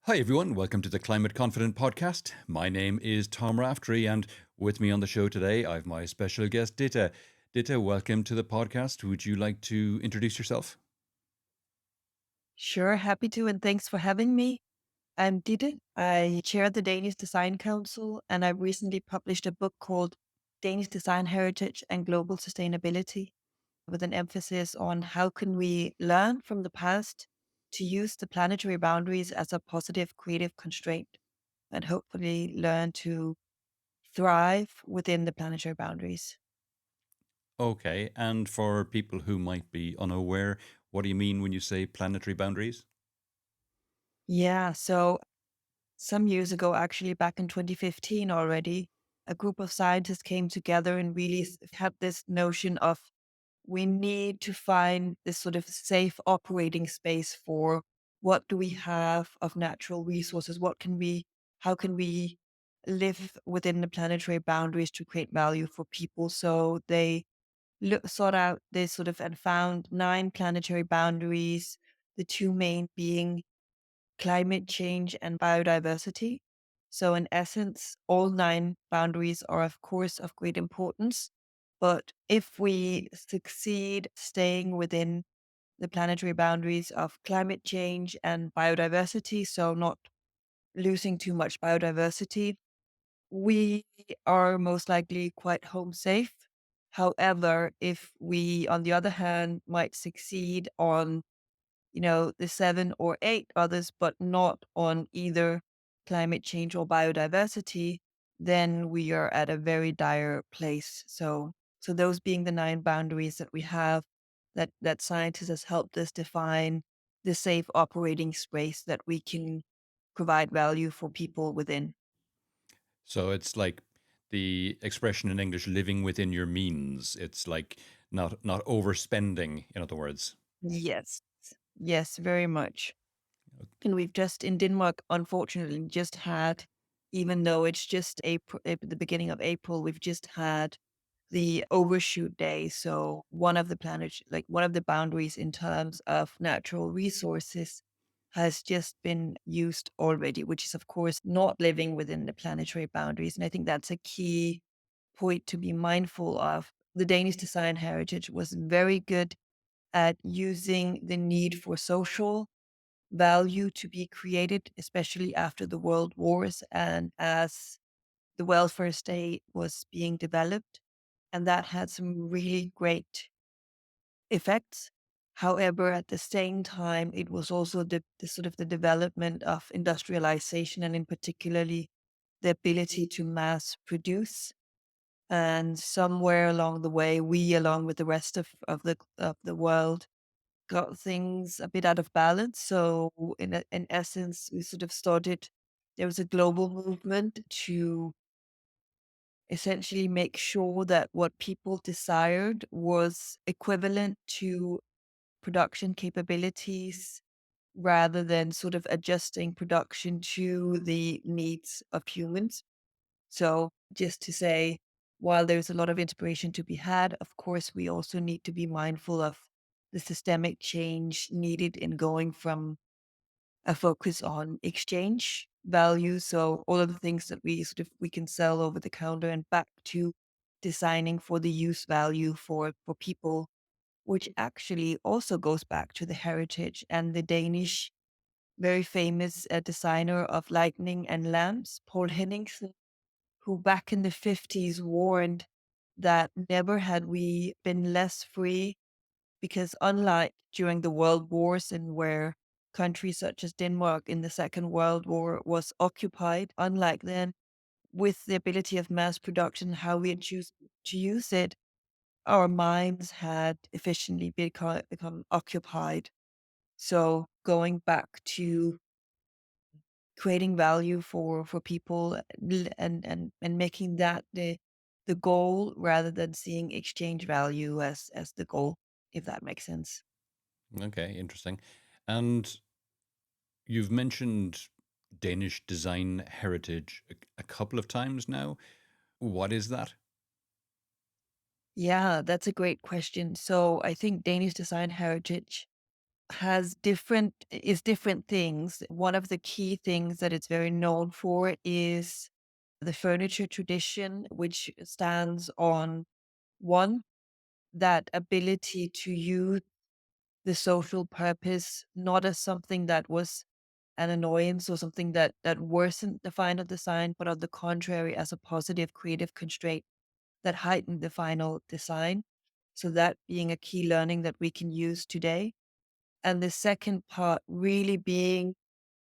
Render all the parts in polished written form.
Hi, everyone. Welcome to the Climate Confident Podcast. My name is Tom Raftery, and with me on the show today, I have my special guest, Ditte. Ditte, welcome to the podcast. Would you like to introduce yourself? Sure, happy to, and thanks for having me. I'm Ditte. I chair the Danish Design Council, and I recently published a book called Danish Design Heritage and Global Sustainability, with an emphasis on how can we learn from the past to use the planetary boundaries as a positive creative constraint, and hopefully learn to thrive within the planetary boundaries. Okay, and for people who might be unaware, what do you mean when you say planetary boundaries? Yeah, so some years ago, actually back in 2015 already, a group of scientists came together and really had this notion of we need to find this sort of safe operating space for what do we have of natural resources? How can we live within the planetary boundaries to create value for people? So they sought out this sort of and found nine planetary boundaries, the two main being climate change and biodiversity. So, in essence, all nine boundaries are, of course, of great importance. But if we succeed staying within the planetary boundaries of climate change and biodiversity, so not losing too much biodiversity, we are most likely quite home safe. However, if we, on the other hand, might succeed on the seven or eight others, but not on either climate change or biodiversity, then we are at a very dire place. So those being the nine boundaries that we have, that scientists has helped us define the safe operating space that we can provide value for people within. So it's like the expression in English, living within your means. It's like not overspending, in other words. Yes. Yes, very much. And we've just in Denmark, unfortunately, just had, even though it's just April, the beginning of April, we've just had the overshoot day. So one of the boundaries in terms of natural resources has just been used already, which is of course not living within the planetary boundaries. And I think that's a key point to be mindful of. The Danish design heritage was very good at using the need for social value to be created, especially after the world wars and as the welfare state was being developed. And that had some really great effects. However, at the same time, it was also the sort of the development of industrialization and in particularly the ability to mass produce. And somewhere along the way, we, along with the rest of the world, got things a bit out of balance. So in essence, we sort of started. There was a global movement to essentially make sure that what people desired was equivalent to production capabilities rather than sort of adjusting production to the needs of humans. So just to say, while there's a lot of inspiration to be had, of course, we also need to be mindful of the systemic change needed in going from a focus on exchange value. So all of the things that we can sell over the counter and back to designing for the use value for people, which actually also goes back to the heritage and the Danish very famous designer of lightning and lamps, Paul Henningsen, who back in the 50s warned that never had we been less free because unlike during the world wars and where countries such as Denmark in the Second World War was occupied, unlike then, with the ability of mass production, how we had choose to use it, our minds had efficiently become occupied. So going back to creating value for people and making that the goal rather than seeing exchange value as the goal, if that makes sense. Okay, interesting. And you've mentioned Danish design heritage a couple of times now. What is that? Yeah, that's a great question. So I think Danish design heritage has different things. One of the key things that it's very known for is the furniture tradition, which stands on one, that ability to use the social purpose not as something that was an annoyance or something that worsened the final design, but on the contrary, as a positive creative constraint that heightened the final design. So that being a key learning that we can use today. And the second part really being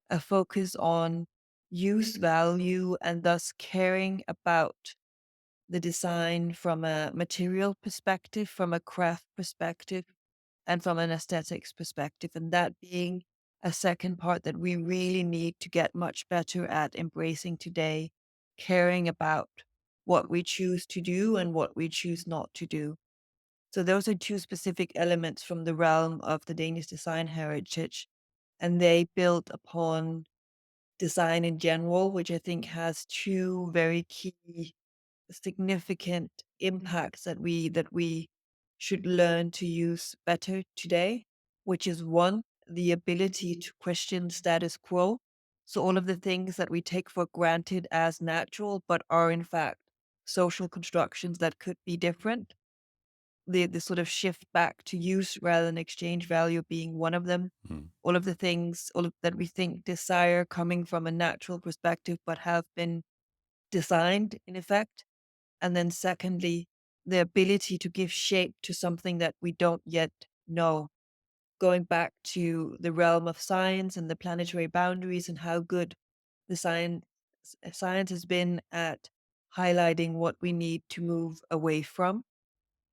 a focus on use value and thus caring about the design from a material perspective, from a craft perspective, and from an aesthetics perspective. And that being a second part that we really need to get much better at embracing today, caring about what we choose to do and what we choose not to do. So those are two specific elements from the realm of the Danish design heritage. And they build upon design in general, which I think has two very key significant impacts that we should learn to use better today, which is one, the ability to question status quo. So all of the things that we take for granted as natural, but are in fact social constructions that could be different. The sort of shift back to use rather than exchange value being one of them. Mm. All of the things, all of that we think desire coming from a natural perspective, but have been designed in effect. And then secondly, the ability to give shape to something that we don't yet know. Going back to the realm of science and the planetary boundaries and how good the science has been at highlighting what we need to move away from.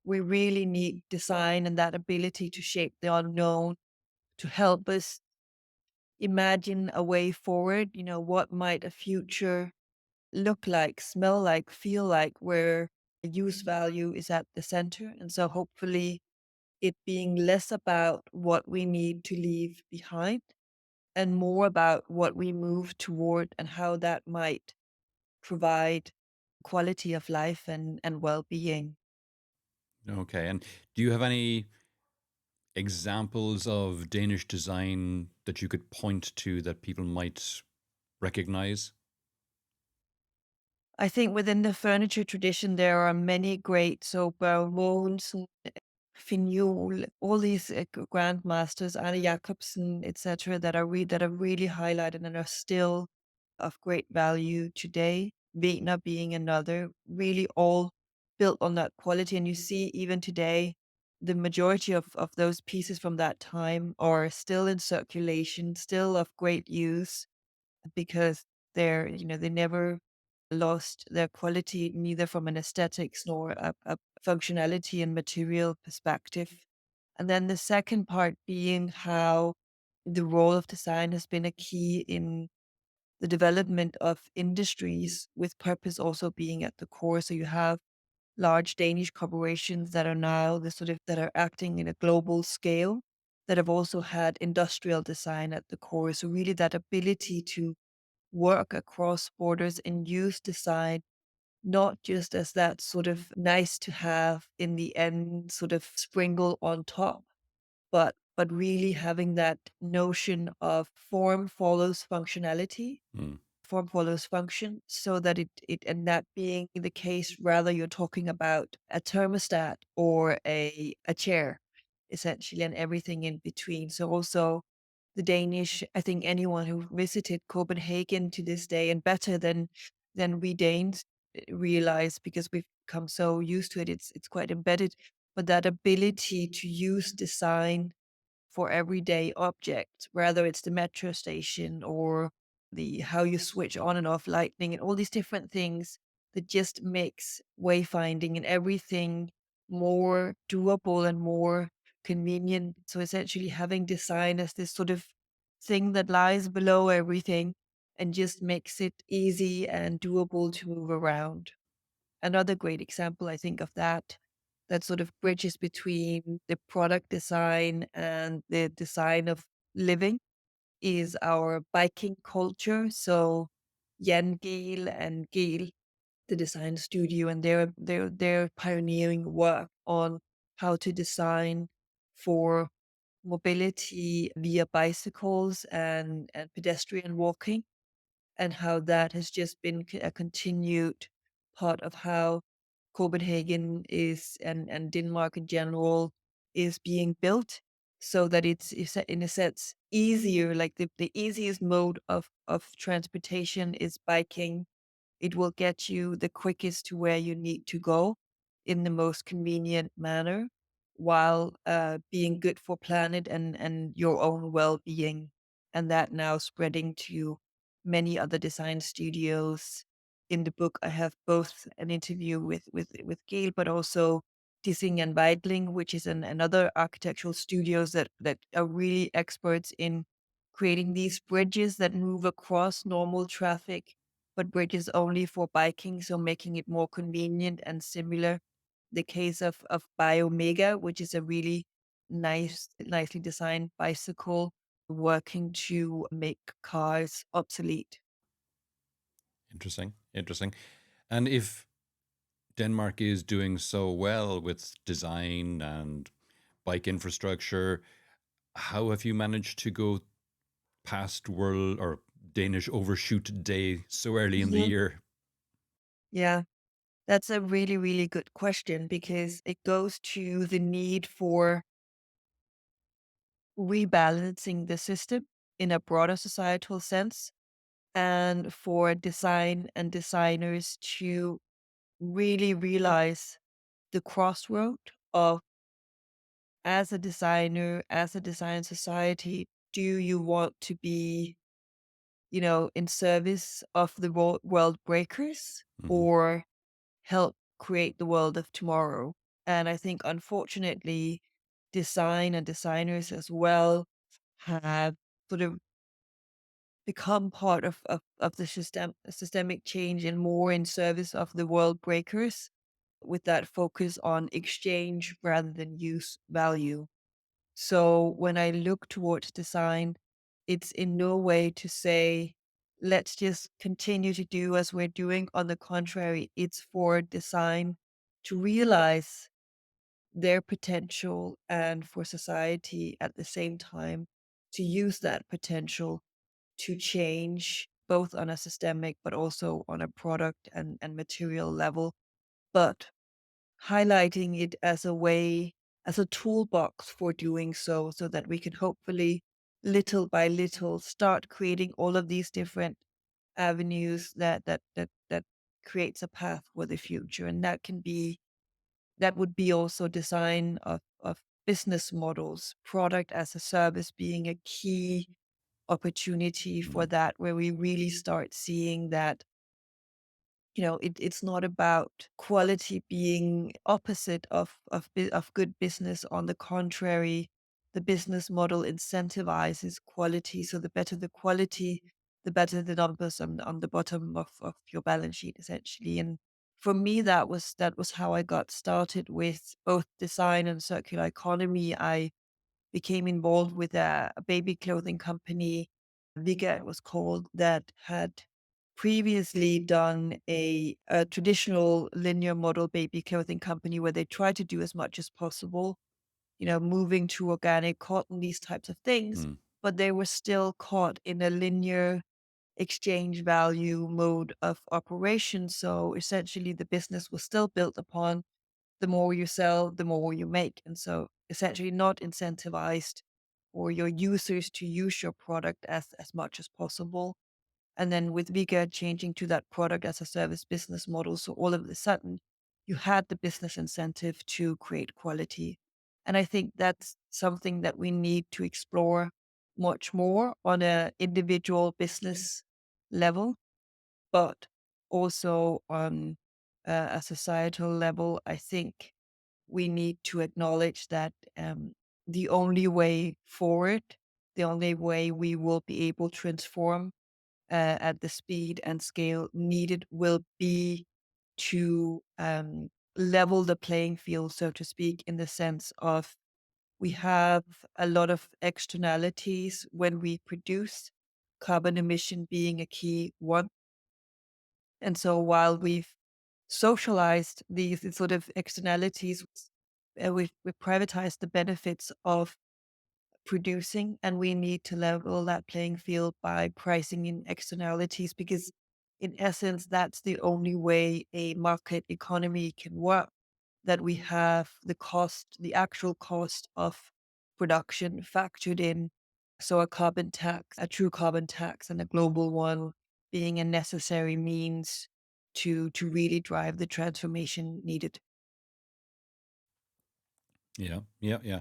We really need design and that ability to shape the unknown to help us imagine a way forward. What might a future look like, smell like, feel like, where use value is at the center. And so hopefully it being less about what we need to leave behind and more about what we move toward and how that might provide quality of life and well-being. Okay. And do you have any examples of Danish design that you could point to that people might recognize? I think within the furniture tradition, there are many great, so Bones, Fignol, all these grandmasters, Anna Jacobsen, etc., that are really highlighted and are still of great value today. Vena being another, really all built on that quality. And you see, even today, the majority of those pieces from that time are still in circulation, still of great use because they never lost their quality, neither from an aesthetics nor a functionality and material perspective. And then the second part being how the role of design has been a key in the development of industries with purpose also being at the core. So you have large Danish corporations that are now the sort of that are acting in a global scale that have also had industrial design at the core. So really that ability to work across borders and use design not just as that sort of nice to have in the end sort of sprinkle on top, but really having that notion of form follows functionality, Mm. form follows function, so that it and that being the case, rather you're talking about a thermostat or a chair, essentially, and everything in between. So also the Danish, I think anyone who visited Copenhagen to this day, and better than we Danes realize because we've become so used to it, it's quite embedded. But that ability to use design for everyday objects, whether it's the metro station or the how you switch on and off lighting and all these different things that just makes wayfinding and everything more doable and more convenient. So essentially having design as this sort of thing that lies below everything and just makes it easy and doable to move around. Another great example, I think, of that sort of bridges between the product design and the design of living is our biking culture. So Jan Gehl and Gehl, the design studio, and they're pioneering work on how to design for mobility via bicycles and pedestrian walking, and how that has just been a continued part of how Copenhagen is and Denmark in general is being built, so that it's in a sense easier. Like the easiest mode of transportation is biking. It will get you the quickest to where you need to go in the most convenient manner, while being good for planet and your own well-being. And that now spreading to many other design studios. In the book, I have both an interview with Gail, but also Dissing and Weidling, which is another architectural studios that are really experts in creating these bridges that move across normal traffic, but bridges only for biking, so making it more convenient and similar. The case of Biomega, which is a really nicely designed bicycle working to make cars obsolete. Interesting. Interesting. And if Denmark is doing so well with design and bike infrastructure, how have you managed to go past World or Danish Overshoot Day so early in the Mhm. year? Yeah, that's a really, really good question, because it goes to the need for rebalancing the system in a broader societal sense, and for design and designers to really realize the crossroad of, as a designer, as a design society, do you want to be, in service of the world breakers, Hmm. or help create the world of tomorrow? And I think, unfortunately, design and designers as well have sort of become part of the systemic change, and more in service of the world breakers, with that focus on exchange rather than use value. So when I look towards design, it's in no way to say, let's just continue to do as we're doing. On the contrary, it's for design to realize their potential, and for society at the same time to use that potential to change, both on a systemic but also on a product and material level. But highlighting it as a way, as a toolbox for doing so, so that we can hopefully, little by little, start creating all of these different avenues that creates a path for the future. And that would be also design of business models, product as a service being a key opportunity for Hmm. that, where we really start seeing that, it's not about quality being opposite of good business. On the contrary, the business model incentivizes quality. So the better the quality, the better the numbers on the bottom of your balance sheet, essentially. And for me, that was how I got started with both design and circular economy. I became involved with a baby clothing company, Vika it was called, that had previously done a traditional linear model baby clothing company, where they tried to do as much as possible, moving to organic cotton, these types of things, Hmm. but they were still caught in a linear exchange value mode of operation. So essentially, the business was still built upon the more you sell, the more you make. And so essentially not incentivized for your users to use your product as much as possible. And then with Vika changing to that product as a service business model, so all of a sudden you had the business incentive to create quality. And I think that's something that we need to explore much more on a individual business level, but also on a societal level. I think we need to acknowledge that the only way forward, the only way we will be able to transform at the speed and scale needed, will be to level the playing field, so to speak, in the sense of, we have a lot of externalities when we produce, carbon emission being a key one. And so while we've socialized these sort of externalities, we've privatized the benefits of producing, and we need to level that playing field by pricing in externalities because, in essence, that's the only way a market economy can work. That we have the cost, the actual cost of production factored in. So a carbon tax, a true carbon tax, and a global one being a necessary means to really drive the transformation needed. Yeah, yeah, yeah.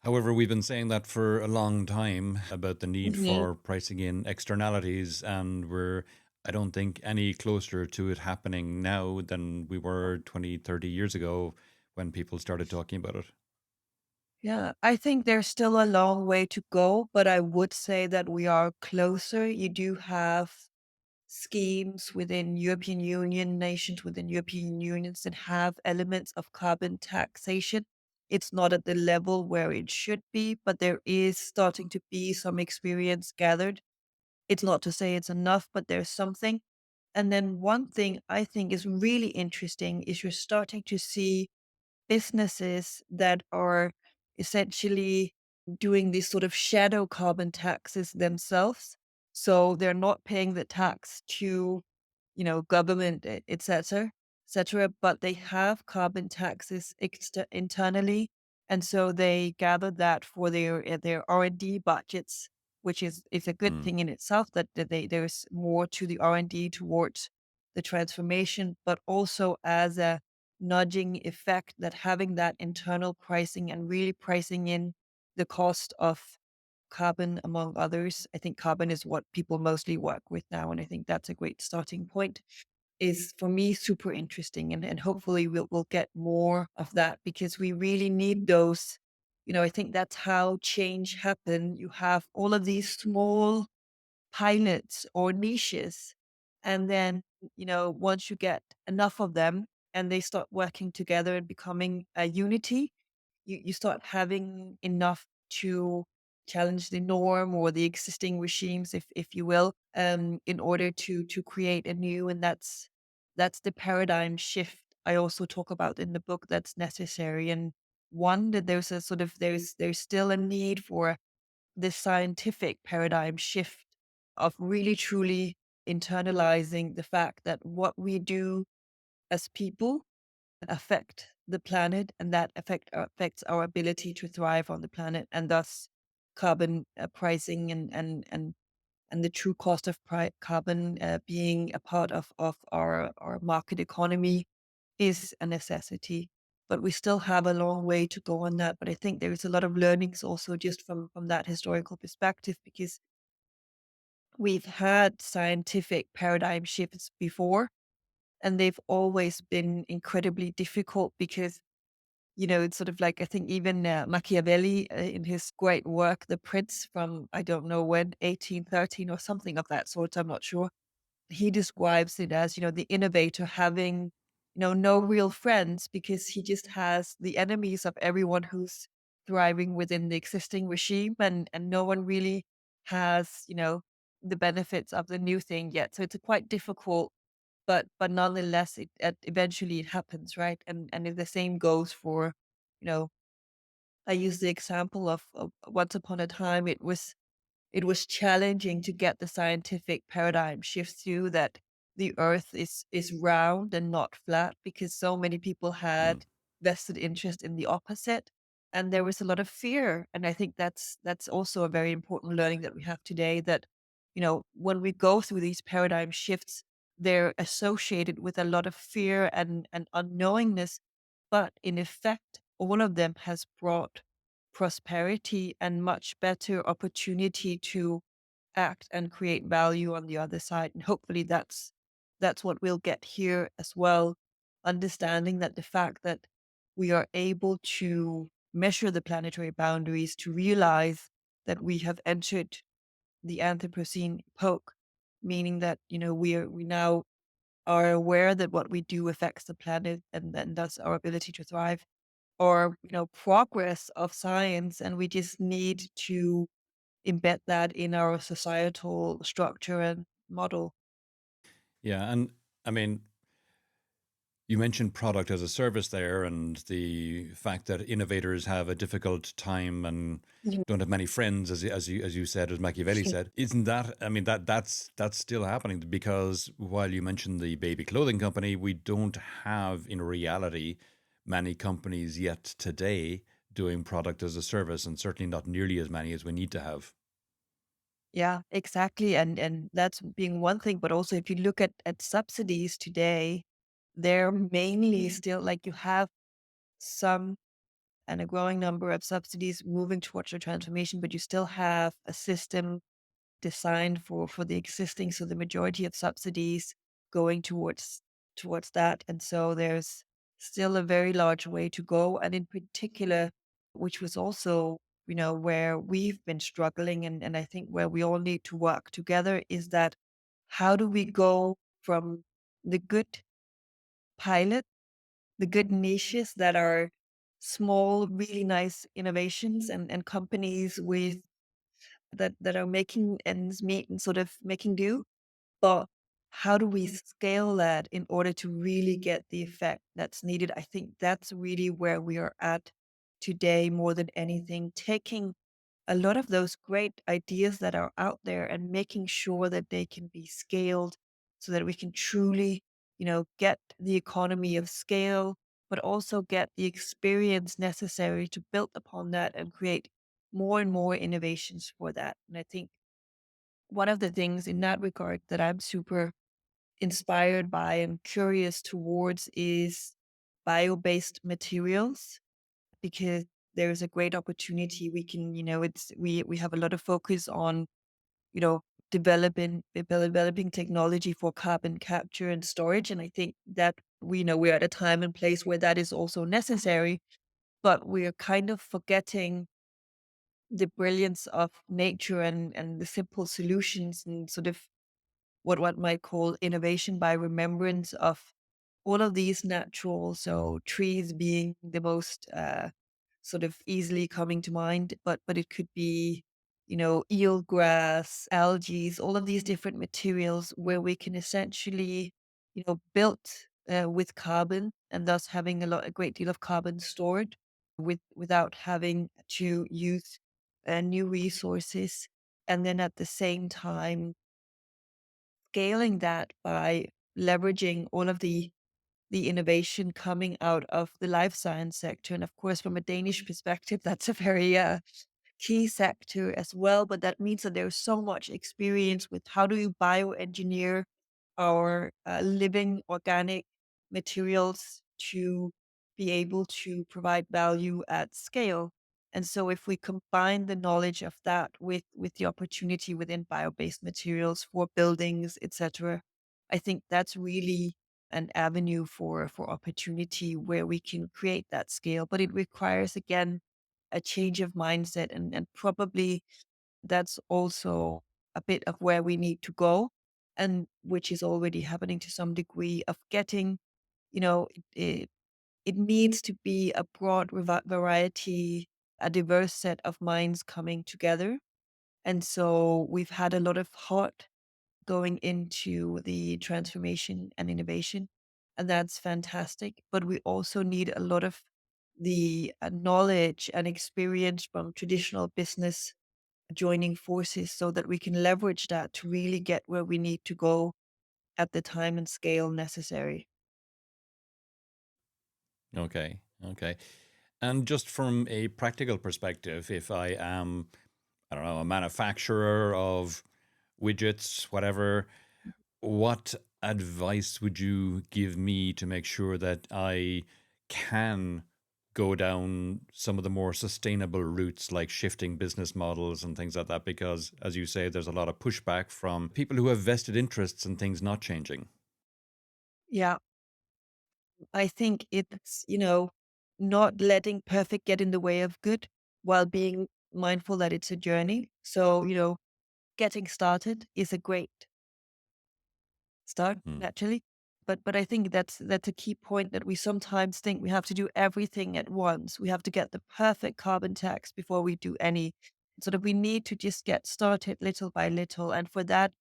However, we've been saying that for a long time about the need Mhm. for pricing in externalities, and I don't think, any closer to it happening now than we were 20, 30 years ago when people started talking about it. Yeah, I think there's still a long way to go, but I would say that we are closer. You do have schemes within European Union nations, within European unions that have elements of carbon taxation. It's not at the level where it should be, but there is starting to be some experience gathered. It's not to say it's enough, but there's something. And then one thing I think is really interesting is you're starting to see businesses that are essentially doing these sort of shadow carbon taxes themselves. So they're not paying the tax to, government, et cetera, but they have carbon taxes internally. And so they gather that for their R&D budgets, which is a good Mm, thing in itself that there's more to the R&D towards the transformation, but also as a nudging effect that having that internal pricing and really pricing in the cost of carbon, among others. I think carbon is what people mostly work with now. And I think that's a great starting point. Is for me super interesting. And hopefully we'll get more of that because we really need those. I think that's how change happen. You have all of these small pilots or niches. And then, once you get enough of them and they start working together and becoming a unity, you start having enough to challenge the norm or the existing regimes, if you will, in order to create a new, and that's the paradigm shift I also talk about in the book that's necessary. And one that there's a sort of there's still a need for this scientific paradigm shift of really truly internalizing the fact that what we do as people affect the planet and that affects our ability to thrive on the planet, and thus carbon pricing and the true cost of carbon being a part of our market economy is a necessity. But we still have a long way to go on that. But I think there is a lot of learnings also just from that historical perspective, because we've had scientific paradigm shifts before, and they've always been incredibly difficult because, it's sort of like, I think even Machiavelli in his great work, The Prince from, I don't know when, 1813 or something of that sort, I'm not sure. He describes it as, the innovator having, no real friends because he just has the enemies of everyone who's thriving within the existing regime, and no one really has, the benefits of the new thing yet. So it's a quite difficult, but nonetheless, eventually it happens, right? And if the same goes for, you know, I use the example of once upon a time, it was challenging to get the scientific paradigm shift through that the earth is round and not flat because so many people mm. had vested interest in the opposite, and there was a lot of fear. And I think that's also a very important learning that we have today, that when we go through these paradigm shifts, they're associated with a lot of fear and unknowingness, but in effect all of them has brought prosperity and much better opportunity to act and create value on the other side. And hopefully that's what we'll get here as well. Understanding that the fact that we are able to measure the planetary boundaries, to realize that we have entered the Anthropocene epoch, meaning that, we now are aware that what we do affects the planet and then thus our ability to thrive, or progress of science, and we just need to embed that in our societal structure and model. Yeah, and I mean, You mentioned product as a service there, and the fact that innovators have a difficult time and Mhm. don't have many friends, as you said, as Machiavelli said. Isn't that? I mean, that's still happening because while you mentioned the baby clothing company, we don't have in reality many companies yet today doing product as a service, and certainly not nearly as many as we need to have. Yeah, exactly. And that's being one thing, but also if you look at subsidies today, they're mainly still like you have some and a growing number of subsidies moving towards the transformation, but you still have a system designed for the existing. So the majority of subsidies going towards that. And so there's still a very large way to go. And in particular, which was also, where we've been struggling and I think where we all need to work together is that how do we go from the good pilot, the good niches that are small, really nice innovations and companies with that are making ends meet and sort of making do. But how do we scale that in order to really get the effect that's needed? I think that's really where we are at today more than anything, taking a lot of those great ideas that are out there and making sure that they can be scaled so that we can truly, get the economy of scale, but also get the experience necessary to build upon that and create more and more innovations for that. And I think one of the things in that regard that I'm super inspired by and curious towards is bio-based materials because there's a great opportunity we can, it's we have a lot of focus on, you know, developing technology for carbon capture and storage. And I think that we know we're at a time and place where that is also necessary, but we're kind of forgetting the brilliance of nature and the simple solutions and sort of what one might call innovation by remembrance of all of these natural, so trees being the most sort of easily coming to mind, but it could be, eelgrass, algae, all of these different materials where we can essentially, build with carbon and thus having a great deal of carbon stored without having to use new resources. And then at the same time, scaling that by leveraging all of the innovation coming out of the life science sector. And of course, from a Danish perspective, that's a very key sector as well. But that means that there's so much experience with how do you bioengineer our living organic materials to be able to provide value at scale. And so if we combine the knowledge of that with the opportunity within bio-based materials for buildings, etc., I think that's really an avenue for opportunity where we can create that scale. But it requires again a change of mindset and probably that's also a bit of where we need to go and which is already happening to some degree of getting, it, it needs to be a broad variety, a diverse set of minds coming together. And so we've had a lot of heart going into the transformation and innovation, and that's fantastic. But we also need a lot of the knowledge and experience from traditional business joining forces so that we can leverage that to really get where we need to go at the time and scale necessary. Okay, okay. And just from a practical perspective, if I am, I don't know, a manufacturer of widgets, whatever, what advice would you give me to make sure that I can go down some of the more sustainable routes like shifting business models and things like that? Because, as you say, there's a lot of pushback from people who have vested interests in things not changing. Yeah, I think it's, not letting perfect get in the way of good while being mindful that it's a journey. So, getting started is a great start Hmm. naturally. But I think that's a key point that we sometimes think we have to do everything at once. We have to get the perfect carbon tax before we do any. So that we need to just get started little by little. And for that,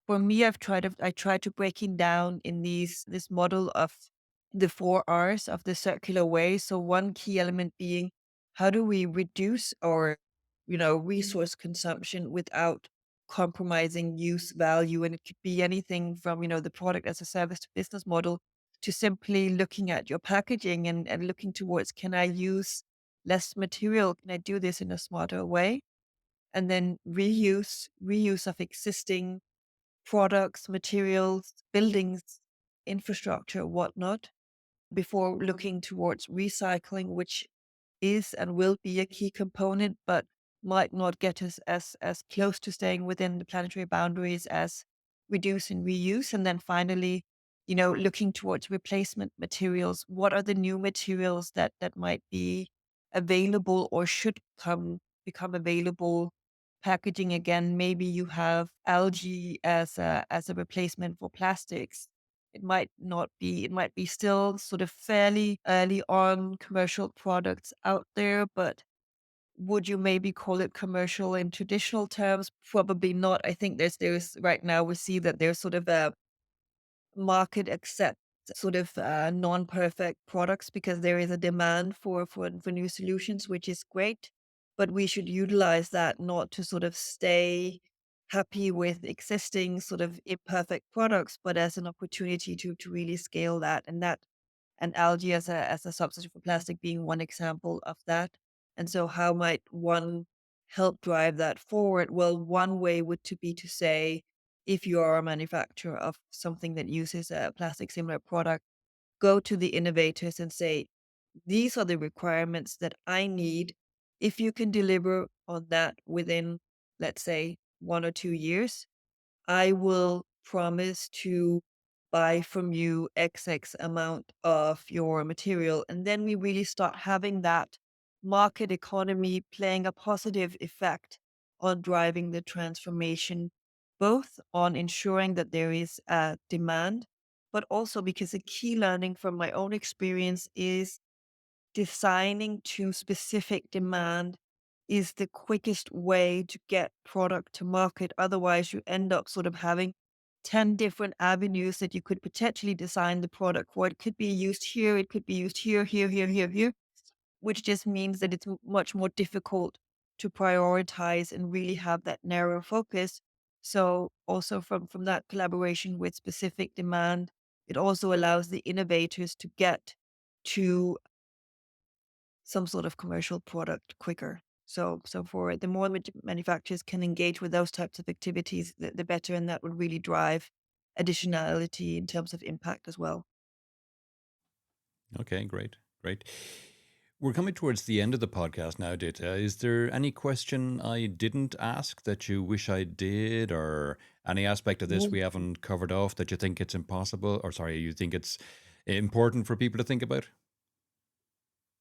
for me, I try to breaking down in this model of the 4 Rs of the circular way. So one key element being, how do we reduce our, resource consumption without compromising use value? And it could be anything from, the product as a service business model to simply looking at your packaging and looking towards, can I use less material? Can I do this in a smarter way? And then reuse of existing products, materials, buildings, infrastructure, whatnot, before looking towards recycling, which is and will be a key component, but might not get us as close to staying within the planetary boundaries as reduce and reuse. And then finally, looking towards replacement materials. What are the new materials that might be available or should become available? Packaging again, maybe you have algae as a replacement for plastics. It might be still sort of fairly early on commercial products out there, but would you maybe call it commercial in traditional terms? Probably not. I think there's right now we see that there's sort of a market accept sort of non-perfect products because there is a demand for new solutions, which is great. But we should utilize that not to sort of stay happy with existing sort of imperfect products, but as an opportunity to really scale that. And algae as a substitute for plastic being one example of that. And so how might one help drive that forward? Well, one way would to be to say, if you are a manufacturer of something that uses a plastic similar product, go to the innovators and say, these are the requirements that I need. If you can deliver on that within, let's say, 1 or 2 years, I will promise to buy from you XX amount of your material. And then we really start having that market economy playing a positive effect on driving the transformation, both on ensuring that there is a demand, but also because a key learning from my own experience is designing to specific demand is the quickest way to get product to market. Otherwise, you end up sort of having 10 different avenues that you could potentially design the product for. It could be used here, it could be used here, here, here, here, here, which just means that it's much more difficult to prioritize and really have that narrow focus. So also from that collaboration with specific demand, it also allows the innovators to get to some sort of commercial product quicker. So for the more manufacturers can engage with those types of activities, the better, and that would really drive additionality in terms of impact as well. Okay, great, great. We're coming towards the end of the podcast now, Dita. Is there any question I didn't ask that you wish I did, or any aspect of this we Mm. haven't covered off that you think it's impossible, or sorry, you think it's important for people to think about?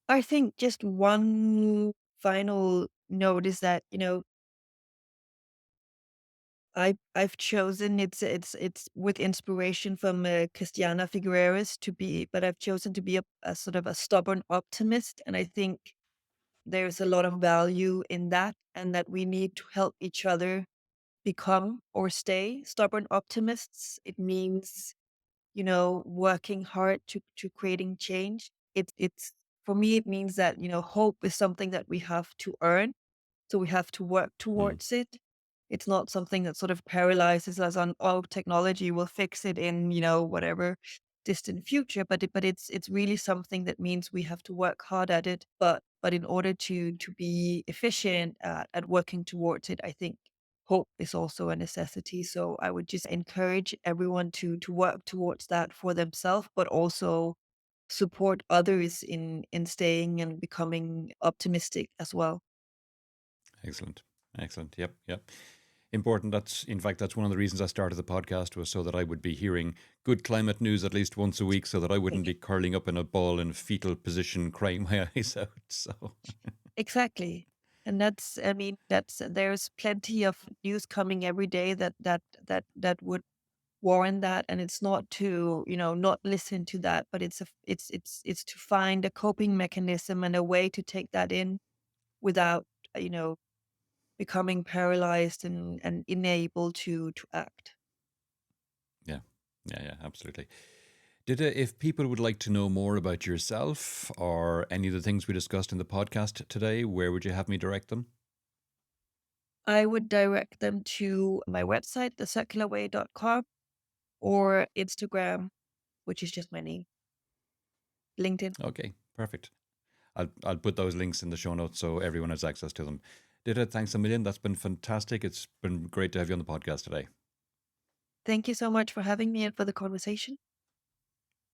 I think just one final note is that, I've chosen it's with inspiration from Christiana Figueres but I've chosen to be a sort of a stubborn optimist, and I think there's a lot of value in that, and that we need to help each other become or stay stubborn optimists. It means, working hard to creating change. It's for me, it means that, hope is something that we have to earn. So we have to work Hmm. towards it. It's not something that sort of paralyzes us on, oh, technology will fix it in, whatever distant future. But it's really something that means we have to work hard at it. But in order to be efficient at working towards it, I think hope is also a necessity. So I would just encourage everyone to work towards that for themselves, but also support others in staying and becoming optimistic as well. Excellent. Excellent. Yep. Yep. Important. That's, in fact, that's one of the reasons I started the podcast, was so that I would be hearing good climate news at least once a week, so that I wouldn't be curling up in a ball in fetal position crying my eyes out. So, Exactly. And I mean, there's plenty of news coming every day that would warrant that. And it's not to, not listen to that, but it's to find a coping mechanism and a way to take that in without, you know, becoming paralyzed and unable to act. yeah. Yeah. Yeah. Absolutely. Ditte, if people would like to know more about yourself or any of the things we discussed in the podcast today, where would you have me direct them? I would direct them to my website, thecircularway.com, or Instagram, which is just my name, LinkedIn. Okay, perfect. I'll put those links in the show notes so everyone has access to them. Ditte, thanks a million. That's been fantastic. It's been great to have you on the podcast today. Thank you so much for having me and for the conversation.